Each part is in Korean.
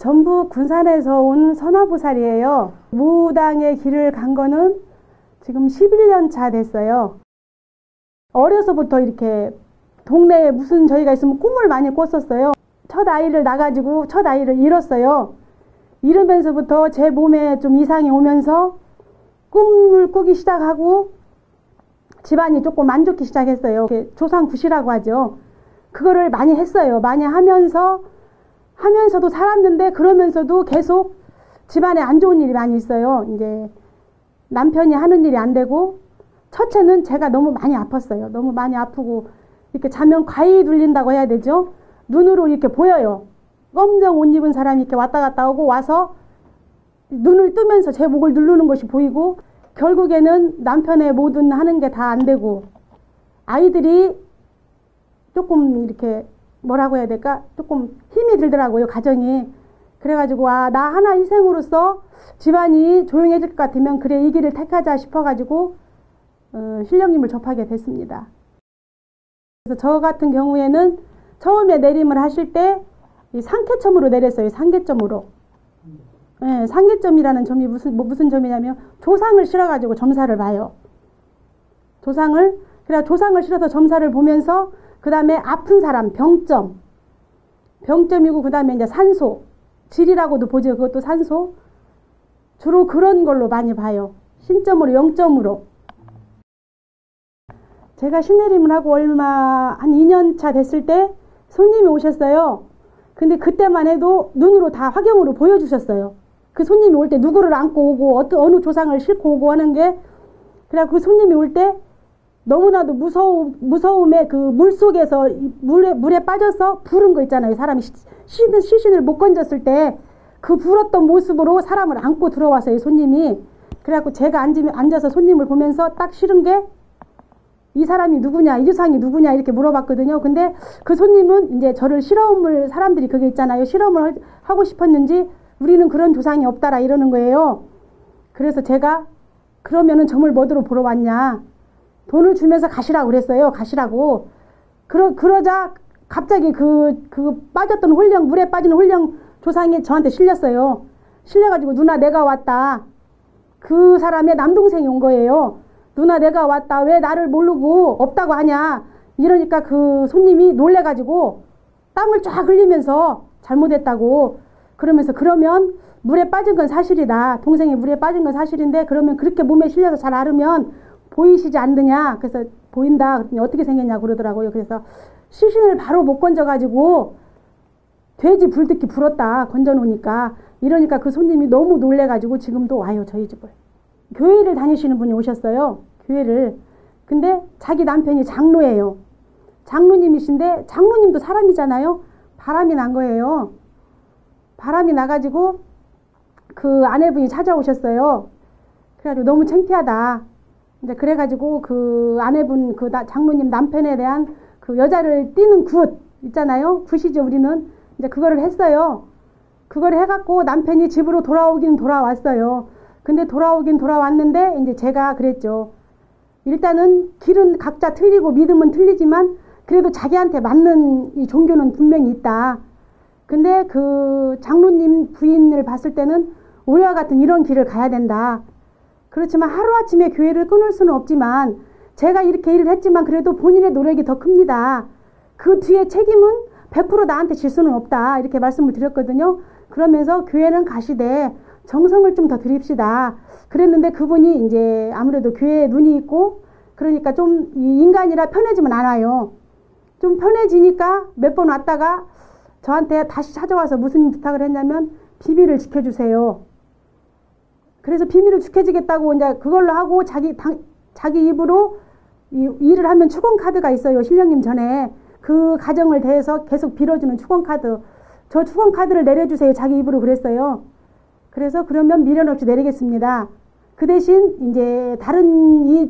전북 군산에서 온 선화보살이에요. 무당의 길을 간 거는 지금 11년 차 됐어요. 어려서부터 이렇게 동네에 무슨 저희가 있으면 꿈을 많이 꿨었어요. 첫 아이를 낳아가지고 첫 아이를 잃었어요. 잃으면서부터 제 몸에 좀 이상이 오면서 꿈을 꾸기 시작하고 집안이 조금 안 좋기 시작했어요. 조상굿이라고 하죠. 그거를 많이 했어요. 많이 하면서도 살았는데, 그러면서도 계속 집안에 안 좋은 일이 많이 있어요. 이제 남편이 하는 일이 안 되고, 첫째는 제가 너무 많이 아팠어요. 너무 많이 아프고, 이렇게 자면 과히 눌린다고 해야 되죠. 눈으로 이렇게 보여요. 검정 옷 입은 사람이 이렇게 왔다 갔다 오고 와서 눈을 뜨면서 제 목을 누르는 것이 보이고, 결국에는 남편의 모든 하는 게 다 안 되고, 아이들이 조금 이렇게 뭐라고 해야 될까? 조금 힘이 들더라고요, 가정이. 그래가지고 나 하나 희생으로서 집안이 조용해질 것 같으면 그래, 이 길을 택하자 싶어가지고 신령님을 접하게 됐습니다. 그래서 저 같은 경우에는 처음에 내림을 하실 때 이 상계점으로 내렸어요. 상계점으로. 네, 상계점이라는 점이 무슨 점이냐면 조상을 실어가지고 점사를 봐요. 그래서 조상을 실어서 점사를 보면서 그 다음에 아픈 사람 병점이고, 그 다음에 이제 산소, 질이라고도 보죠. 그것도 산소. 주로 그런 걸로 많이 봐요. 신점으로, 영점으로. 제가 신내림을 하고 한 2년 차 됐을 때 손님이 오셨어요. 근데 그때만 해도 눈으로 다 화경으로 보여주셨어요. 그 손님이 올 때 누구를 안고 오고 어느 조상을 싣고 오고 하는 게, 그래갖고 그 손님이 올 때 너무나도 무서움에 그 물속에서 물에 빠져서 부른 거 있잖아요. 사람이 시신을 못 건졌을 때 그 불었던 모습으로 사람을 안고 들어왔어요, 손님이. 그래갖고 제가 앉아서 손님을 보면서 딱 싫은 게, 이 사람이 누구냐, 이 조상이 누구냐 이렇게 물어봤거든요. 근데 그 손님은 이제 저를 사람들이 그게 있잖아요. 실험을 하고 싶었는지 우리는 그런 조상이 없다라 이러는 거예요. 그래서 제가 그러면은 점을 뭐더러 보러 왔냐, 돈을 주면서 가시라고 그랬어요. 가시라고. 그러자 갑자기 그 빠졌던 물에 빠진 홀령 조상이 저한테 실렸어요. 실려가지고 누나 내가 왔다. 그 사람의 남동생이 온 거예요. 누나 내가 왔다. 왜 나를 모르고 없다고 하냐. 이러니까 그 손님이 놀래가지고 땀을 쫙 흘리면서 잘못했다고. 그러면서 그러면 물에 빠진 건 사실이다. 동생이 물에 빠진 건 사실인데, 그러면 그렇게 몸에 실려서 잘 앓으면 보이시지 않느냐. 그래서 보인다. 그랬더니 어떻게 생겼냐 그러더라고요. 그래서 시신을 바로 못 건져가지고 돼지 불듣기 불었다. 건져놓으니까. 이러니까 그 손님이 너무 놀래가지고 지금도 와요, 저희 집을. 교회를 다니시는 분이 오셨어요. 교회를. 근데 자기 남편이 장로예요. 장로님이신데, 장로님도 사람이잖아요. 바람이 난 거예요. 바람이 나가지고 그 아내분이 찾아오셨어요. 그래가지고 너무 창피하다. 이제 그래가지고 그 아내분, 장로님 남편에 대한 그 여자를 띠는 굿 있잖아요. 굿이죠, 우리는. 이제 그거를 했어요. 그걸 해갖고 남편이 집으로 돌아오긴 돌아왔어요. 근데 돌아오긴 돌아왔는데, 이제 제가 그랬죠. 일단은 길은 각자 틀리고 믿음은 틀리지만 그래도 자기한테 맞는 이 종교는 분명히 있다. 근데 그 장로님 부인을 봤을 때는 우리와 같은 이런 길을 가야 된다. 그렇지만 하루아침에 교회를 끊을 수는 없지만, 제가 이렇게 일을 했지만 그래도 본인의 노력이 더 큽니다. 그 뒤에 책임은 100% 나한테 질 수는 없다. 이렇게 말씀을 드렸거든요. 그러면서 교회는 가시되 정성을 좀 더 드립시다. 그랬는데 그분이 이제 아무래도 교회에 눈이 있고 그러니까 좀 인간이라 편해지면 않아요. 좀 편해지니까 몇 번 왔다가 저한테 다시 찾아와서 무슨 부탁을 했냐면, 비밀을 지켜주세요. 그래서 비밀을 지켜주겠다고 이제 그걸로 하고 자기 입으로 일을 하면 축원카드가 있어요. 신령님 전에 그 가정을 대해서 계속 빌어주는 축원카드. 저 축원카드를 내려주세요. 자기 입으로 그랬어요. 그래서 그러면 미련 없이 내리겠습니다. 그 대신 이제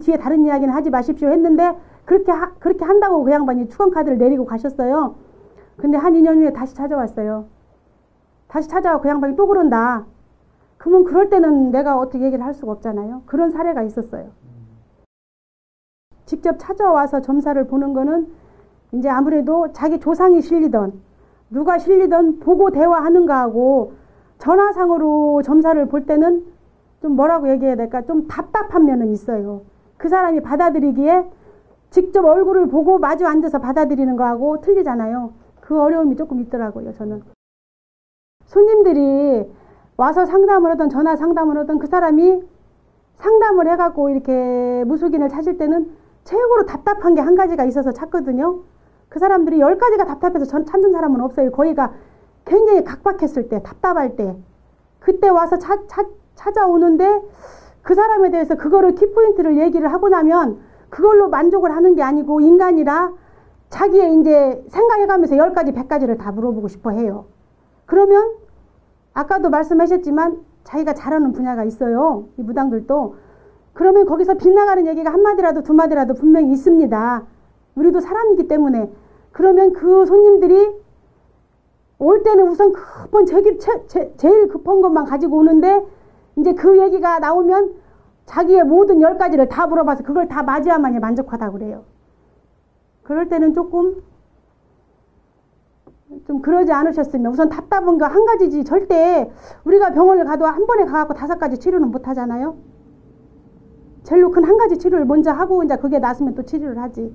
뒤에 다른 이야기는 하지 마십시오 했는데, 그렇게 한다고 그 양반이 축원카드를 내리고 가셨어요. 근데 한 2년 후에 다시 찾아왔어요. 다시 찾아와 그 양반이 또 그런다. 그러면 그럴 때는 내가 어떻게 얘기를 할 수가 없잖아요. 그런 사례가 있었어요. 직접 찾아와서 점사를 보는 거는 이제 아무래도 자기 조상이 실리던 누가 실리던 보고 대화하는가 하고, 전화상으로 점사를 볼 때는 좀 뭐라고 얘기해야 될까? 좀 답답한 면은 있어요. 그 사람이 받아들이기에 직접 얼굴을 보고 마주 앉아서 받아들이는 거하고 틀리잖아요. 그 어려움이 조금 있더라고요, 저는. 손님들이 와서 상담을 하던 전화 상담을 하던 그 사람이 상담을 해갖고 이렇게 무속인을 찾을 때는 최고로 답답한 게 한 가지가 있어서 찾거든요. 그 사람들이 10가지가 답답해서 찾는 사람은 없어요. 거기가 굉장히 각박했을 때, 답답할 때. 그때 와서 찾아오는데 그 사람에 대해서 그거를 키포인트를 얘기를 하고 나면 그걸로 만족을 하는 게 아니고 인간이라 자기의 이제 생각해가면서 10가지, 100가지를 다 물어보고 싶어 해요. 그러면 아까도 말씀하셨지만 자기가 잘하는 분야가 있어요. 이 무당들도. 그러면 거기서 빗나가는 얘기가 한마디라도 두마디라도 분명히 있습니다. 우리도 사람이기 때문에. 그러면 그 손님들이 올 때는 우선 급한 제일 급한 것만 가지고 오는데 이제 그 얘기가 나오면 자기의 모든 10가지를 다 물어봐서 그걸 다 맞이하면 만족하다고 그래요. 그럴 때는 좀 그러지 않으셨으면 우선 답답한 거 한 가지지 절대 우리가 병원을 가도 한 번에 가갖고 5가지 치료는 못 하잖아요. 제일로 큰 한 가지 치료를 먼저 하고 이제 그게 나서면 또 치료를 하지.